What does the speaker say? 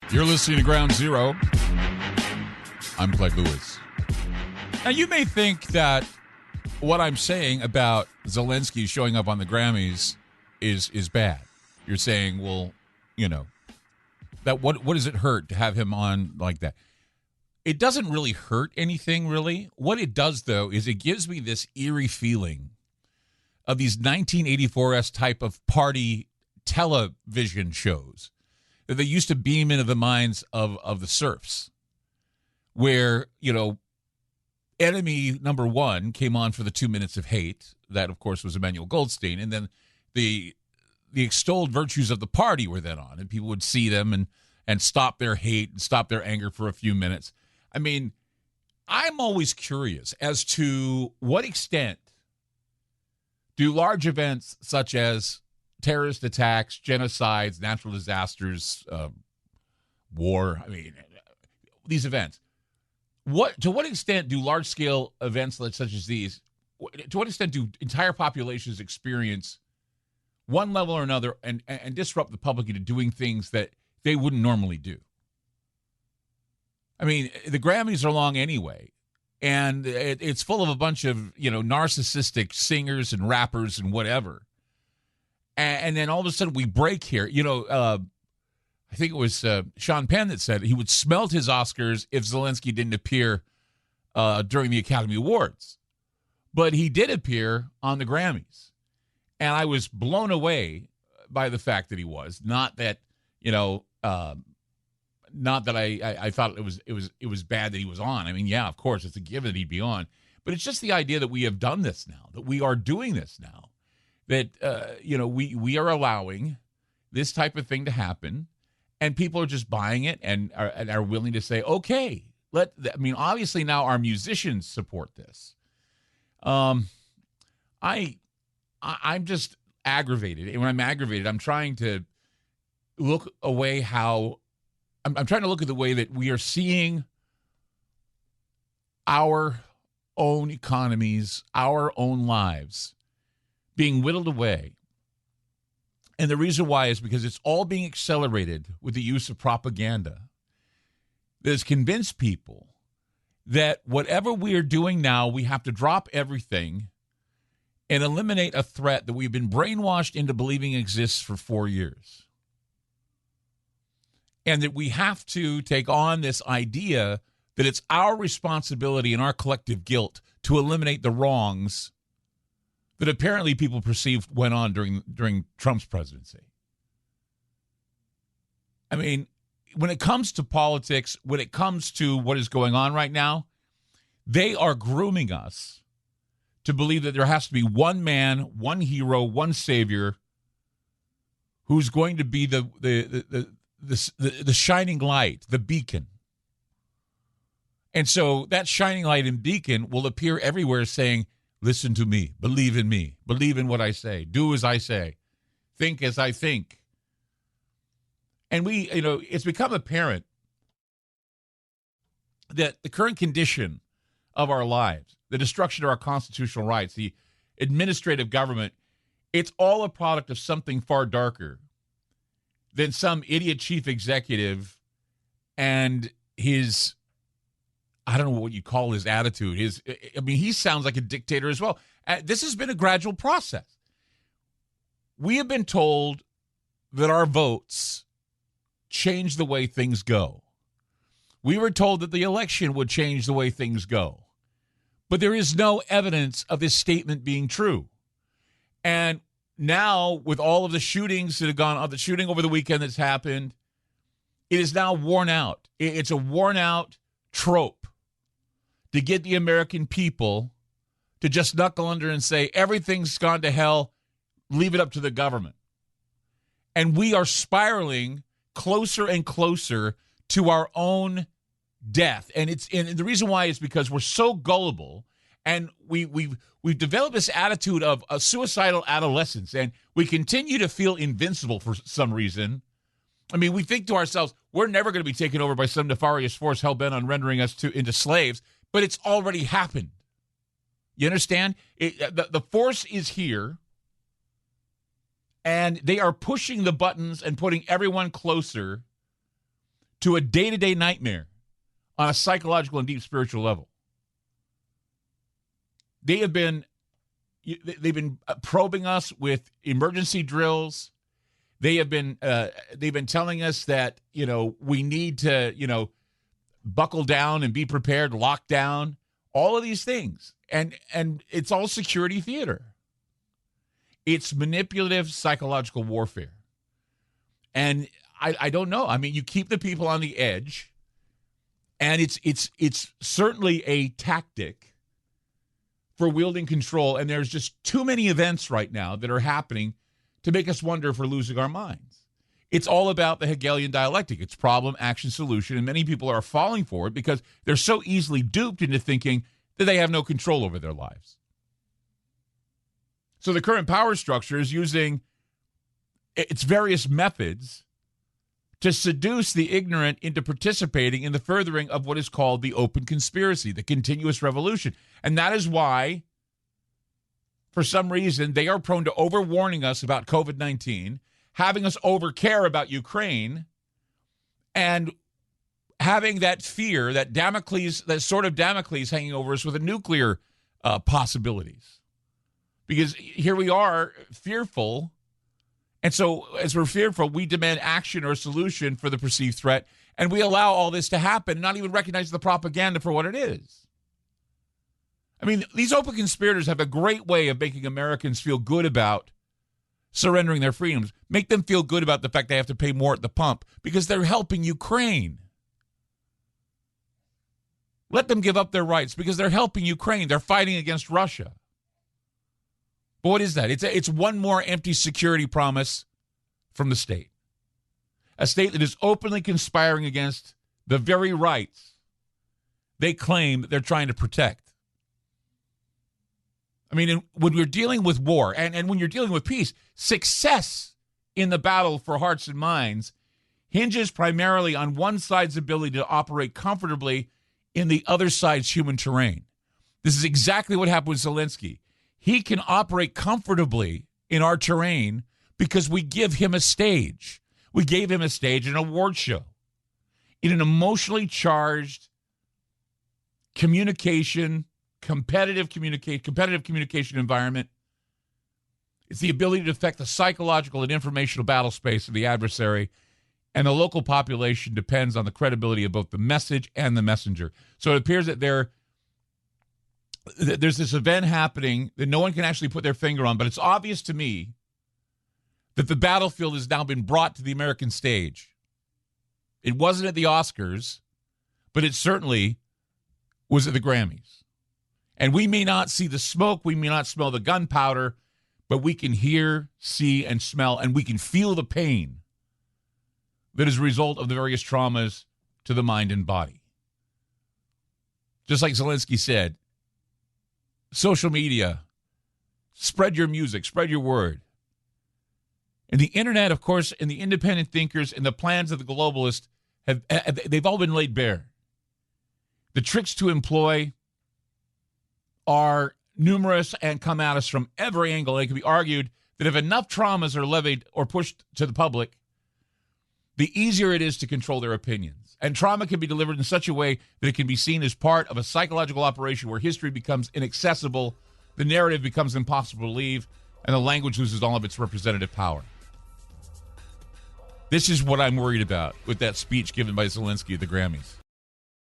You're listening to Ground Zero. I'm Clyde Lewis. Now, you may think that what I'm saying about Zelensky showing up on the Grammys is bad. You're saying, well, you know, that what does it hurt to have him on like that? It doesn't really hurt anything, really. What it does, though, is it gives me this eerie feeling of these 1984-esque type of party television shows that they used to beam into the minds of the serfs, where, you know, enemy number one came on for the 2 minutes of hate. That, of course, was Emmanuel Goldstein. And then the extolled virtues of the party were then on, and people would see them and stop their hate and stop their anger for a few minutes. I mean, I'm always curious as to what extent do large events such as terrorist attacks, genocides, natural disasters, war, I mean, these events, to what extent do large-scale events such as these, to what extent do entire populations experience one level or another and disrupt the public into doing things that they wouldn't normally do? I mean, the Grammys are long anyway, and it's full of a bunch of, you know, narcissistic singers and rappers and whatever. And then all of a sudden we break here. You know, I think it was Sean Penn that said he would smelt his Oscars if Zelensky didn't appear during the Academy Awards. But he did appear on the Grammys. And I was blown away by the fact that he was. Not that, you know, not that I thought it was bad that he was on. I mean, yeah, of course, it's a given that he'd be on. But it's just the idea that we have done this now, that we are doing this now, that, you know, we are allowing this type of thing to happen, and people are just buying it and are willing to say, okay, I mean, obviously now our musicians support this. I'm just aggravated. And when I'm aggravated, I'm trying to look away I'm trying to look at the way that we are seeing our own economies, our own lives being whittled away. And the reason why is because it's all being accelerated with the use of propaganda that has convinced people that whatever we are doing now, we have to drop everything and eliminate a threat that we've been brainwashed into believing exists for 4 years. And that we have to take on this idea that it's our responsibility and our collective guilt to eliminate the wrongs that apparently people perceived went on during Trump's presidency. I mean, when it comes to politics, when it comes to what is going on right now, they are grooming us to believe that there has to be one man, one hero, one savior who's going to be the shining light, the beacon. And so that shining light and beacon will appear everywhere saying, listen to me, believe in what I say, do as I say, think as I think. And we, you know, it's become apparent that the current condition of our lives, the destruction of our constitutional rights, the administrative government, it's all a product of something far darker than some idiot chief executive and his, I don't know what you call his attitude. He sounds like a dictator as well. This has been a gradual process. We have been told that our votes change the way things go. We were told that the election would change the way things go. But there is no evidence of this statement being true. And now, with all of the shootings that have gone on, the shooting over the weekend that's happened, it is now worn out. It's a worn out trope to get the American people to just knuckle under and say, everything's gone to hell, leave it up to the government. And we are spiraling closer and closer to our own death. And the reason why is because we're so gullible, and we've developed this attitude of a suicidal adolescence, and we continue to feel invincible for some reason. I mean, we think to ourselves, we're never going to be taken over by some nefarious force hell-bent on rendering us into slaves, but it's already happened. You understand? The force is here, and they are pushing the buttons and putting everyone closer to a day-to-day nightmare on a psychological and deep spiritual level. They've been probing us with emergency drills. They've been telling us that, we need to, buckle down and be prepared, lock down, all of these things. And it's all security theater. It's manipulative psychological warfare. And I don't know. I mean, you keep the people on the edge, and it's certainly a tactic for wielding control. And there's just too many events right now that are happening to make us wonder if we're losing our minds. It's all about the Hegelian dialectic. It's problem, action, solution. And many people are falling for it because they're so easily duped into thinking that they have no control over their lives. So the current power structure is using its various methods to seduce the ignorant into participating in the furthering of what is called the open conspiracy, the continuous revolution. And that is why, for some reason, they are prone to overwarning us about COVID-19, having us overcare about Ukraine, and having that fear, that sort of Damocles hanging over us with the nuclear possibilities. Because here we are, fearful. And so as we're fearful, we demand action or a solution for the perceived threat, and we allow all this to happen, not even recognize the propaganda for what it is. I mean, these open conspirators have a great way of making Americans feel good about surrendering their freedoms, make them feel good about the fact they have to pay more at the pump because they're helping Ukraine. Let them give up their rights because they're helping Ukraine. They're fighting against Russia. But what is that? It's one more empty security promise from the state. A state that is openly conspiring against the very rights they claim they're trying to protect. I mean, when we're dealing with war and when you're dealing with peace, success in the battle for hearts and minds hinges primarily on one side's ability to operate comfortably in the other side's human terrain. This is exactly what happened with Zelensky. He can operate comfortably in our terrain because we give him a stage. We gave him a stage, an award show, in an emotionally charged competitive communication environment. It's the ability to affect the psychological and informational battle space of the adversary, and the local population depends on the credibility of both the message and the messenger. So it appears that there's this event happening that no one can actually put their finger on, but it's obvious to me that the battlefield has now been brought to the American stage. It wasn't at the Oscars, but it certainly was at the Grammys. And we may not see the smoke, we may not smell the gunpowder, but we can hear, see, and smell, and we can feel the pain that is a result of the various traumas to the mind and body. Just like Zelensky said, social media, spread your music, spread your word. And the internet, of course, and the independent thinkers and the plans of the globalists, they've all been laid bare. The tricks to employ are numerous and come at us from every angle. It can be argued that if enough traumas are levied or pushed to the public, the easier it is to control their opinions. And trauma can be delivered in such a way that it can be seen as part of a psychological operation where history becomes inaccessible, the narrative becomes impossible to leave, and the language loses all of its representative power. This is what I'm worried about with that speech given by Zelensky at the Grammys.